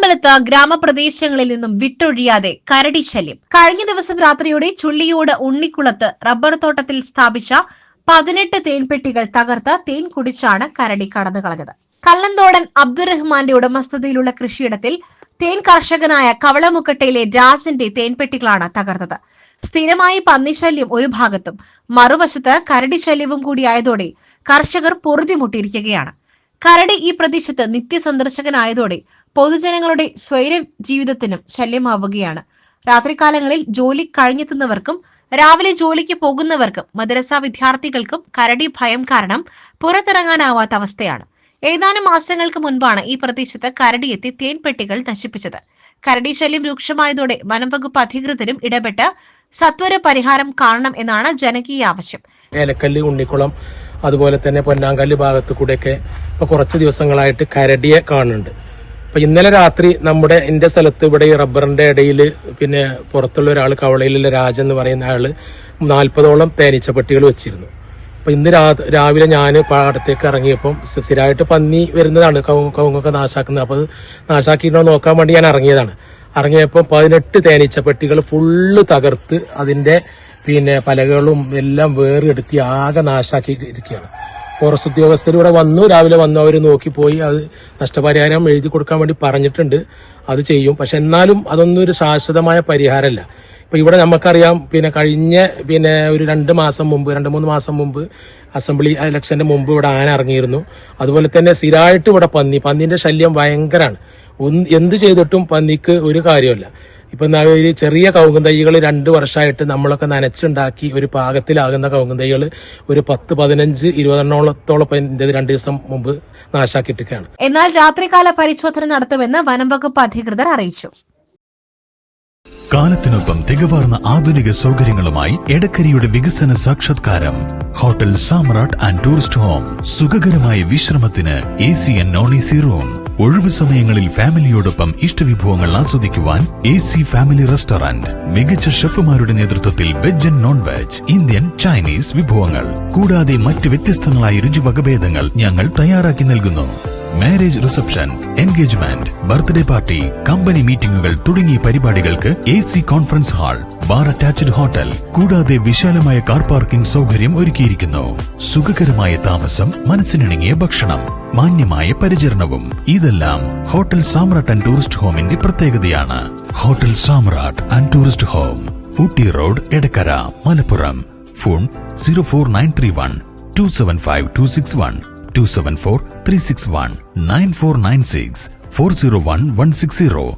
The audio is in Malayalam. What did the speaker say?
മഴക്കാലത്ത് ഗ്രാമപ്രദേശങ്ങളിൽ നിന്നും വിട്ടൊഴിയാതെ കരടി ശല്യം. കഴിഞ്ഞ ദിവസം രാത്രിയോടെ ചുള്ളിയോട് ഉണ്ണിക്കുളത്ത് റബ്ബർ തോട്ടത്തിൽ സ്ഥാപിച്ച 18 തേൻപെട്ടികൾ തകർത്ത് തേൻ കുടിച്ചാണ് കരടി കടന്നുകളഞ്ഞത്. കല്ലന്തോടൻ അബ്ദുറഹ്മാന്റെ ഉടമസ്ഥതയിലുള്ള കൃഷിയിടത്തിൽ തേൻ കർഷകനായ കവളമുക്കട്ടയിലെ രാജന്റെ തേൻപെട്ടികളാണ് തകർത്തത്. സ്ഥിരമായി പന്നിശല്യം ഒരു ഭാഗത്തും മറുവശത്ത് കരടി ശല്യവും കൂടിയായതോടെ കർഷകർ പൊറുതിമുട്ടിയിരിക്കുകയാണ്. കരടി ഈ പ്രദേശത്ത് നിത്യസന്ദർശകനായതോടെ പൊതുജനങ്ങളുടെ സ്വൈര ജീവിതത്തിനും ശല്യമാവുകയാണ്. രാത്രികാലങ്ങളിൽ ജോലി കഴിഞ്ഞെത്തുന്നവർക്കും രാവിലെ ജോലിക്ക് പോകുന്നവർക്കും മദ്രസ വിദ്യാർത്ഥികൾക്കും കരടി ഭയം കാരണം പുറത്തിറങ്ങാനാവാത്ത അവസ്ഥയാണ്. ഏതാനും മാസങ്ങൾക്ക് മുൻപാണ് ഈ പ്രദേശത്ത് കരടിയെത്തി തേൻപെട്ടികൾ നശിപ്പിച്ചത്. കരടി ശല്യം രൂക്ഷമായതോടെ വനംവകുപ്പ് അധികൃതരും ഇടപെട്ട് സത്വര പരിഹാരം കാണണം എന്നാണ് ജനകീയ ആവശ്യം. ഏലക്കല്ല്, ഉണ്ണിക്കുളം, അതുപോലെ തന്നെ പൊന്നാങ്കല്ല് ഭാഗത്ത് കൂടെയൊക്കെ ഇപ്പൊ കുറച്ച് ദിവസങ്ങളായിട്ട് കരടിയെ കാണുന്നുണ്ട്. അപ്പൊ ഇന്നലെ രാത്രി എന്റെ സ്ഥലത്ത് ഇവിടെ ഈ റബ്ബറിന്റെ ഇടയിൽ പിന്നെ പുറത്തുള്ള ഒരാൾ, കവളയിലുള്ള രാജൻ എന്ന് പറയുന്ന ആള് 40ഓളം തേനീച്ചപ്പെട്ടികൾ വെച്ചിരുന്നു. അപ്പൊ ഇന്ന് രാവിലെ ഞാൻ പാടത്തേക്ക് ഇറങ്ങിയപ്പം സ്ഥിരമായിട്ട് പന്നി വരുന്നതാണ്, കവുങ്ങൊക്കെ നാശാക്കുന്നത്. അപ്പൊ അത് നാശാക്കിയിട്ടോ നോക്കാൻ വേണ്ടി ഞാൻ ഇറങ്ങിയപ്പോൾ 18 തേനീച്ചപ്പെട്ടികൾ ഫുള്ള് തകർത്ത് അതിന്റെ പിന്നെ പലകളും എല്ലാം വേറെടുത്തി ആകെ നാശാക്കിയിരിക്കുകയാണ്. ഫോറസ്റ്റ് ഉദ്യോഗസ്ഥർ ഇവിടെ രാവിലെ വന്നു, അവർ നോക്കിപ്പോയി അത് നഷ്ടപരിഹാരം എഴുതി കൊടുക്കാൻ വേണ്ടി പറഞ്ഞിട്ടുണ്ട്. അത് ചെയ്യും. പക്ഷെ എന്നാലും അതൊന്നും ഒരു ശാശ്വതമായ പരിഹാരമല്ല. ഇപ്പൊ ഇവിടെ നമുക്കറിയാം, കഴിഞ്ഞ ഒരു 2-3 മാസം മുമ്പ് അസംബ്ലി ഇലക്ഷന്റെ മുമ്പ് ഇവിടെ ആന ഇറങ്ങിയിരുന്നു. അതുപോലെ തന്നെ സ്ഥിരമായിട്ട് ഇവിടെ പന്നിന്റെ ശല്യം ഭയങ്കരമാണ്. എന്ത് ചെയ്തിട്ടും പന്നിക്ക് ഒരു കാര്യമല്ല. ഇപ്പൊ ഒരു ചെറിയ കവുങ്ങും തൈകൾ 2 വർഷമായിട്ട് നമ്മളൊക്കെ നനച്ചുണ്ടാക്കി ഒരു പാകത്തിലാകുന്ന കവുങ്ങും തൈകൾ ഒരു 10, 15, 20 2 ദിവസം മുമ്പ് നാശാക്കിയിട്ടൊക്കെയാണ്. എന്നാൽ രാത്രികാല പരിശോധന നടത്തുമെന്ന് വനംവകുപ്പ് അധികൃതർ അറിയിച്ചു. കാലത്തിനൊപ്പം തികവാർന്ന ആധുനിക സൗകര്യങ്ങളുമായി എടക്കരയുടെ വികസന സാക്ഷാത്കാരം hotel Samrat and tourist home. സുഖകരമായ വിശ്രമത്തിന് AC and non-AC റൂം. ഒഴിവു സമയങ്ങളിൽ ഫാമിലിയോടൊപ്പം ഇഷ്ടവിഭവങ്ങൾ ആസ്വദിക്കുവാൻ AC ഫാമിലി റെസ്റ്റോറന്റ്. മികച്ച ഷെഫുമാരുടെ നേതൃത്വത്തിൽ veg and non veg, Indian, Chinese വിഭവങ്ങൾ കൂടാതെ മറ്റ് വ്യത്യസ്തങ്ങളായ രുചിവകഭേദങ്ങൾ ഞങ്ങൾ തയ്യാറാക്കി നൽകുന്നു. Marriage reception, engagement, birthday party, company മീറ്റിംഗുകൾ തുടങ്ങിയ പരിപാടികൾക്ക് AC conference hall, bar attached hotel കൂടാതെ വിശാലമായ കാർ പാർക്കിംഗ് സൗകര്യം ഒരുക്കിയിരിക്കുന്നു. സുഖകരമായ താമസം, മനസ്സിനിണങ്ങിയ ഭക്ഷണം, മാന്യമായ പരിചരണവും ഇതെല്ലാം ഹോട്ടൽ സാമ്രാട്ട് ആൻഡ് ടൂറിസ്റ്റ് ഹോമിന്റെ പ്രത്യേകതയാണ്. Hotel Samrat and tourist home, Ooty road, Edakkara, Malappuram. Phone 04931 275 261 274 361 9496 401 160.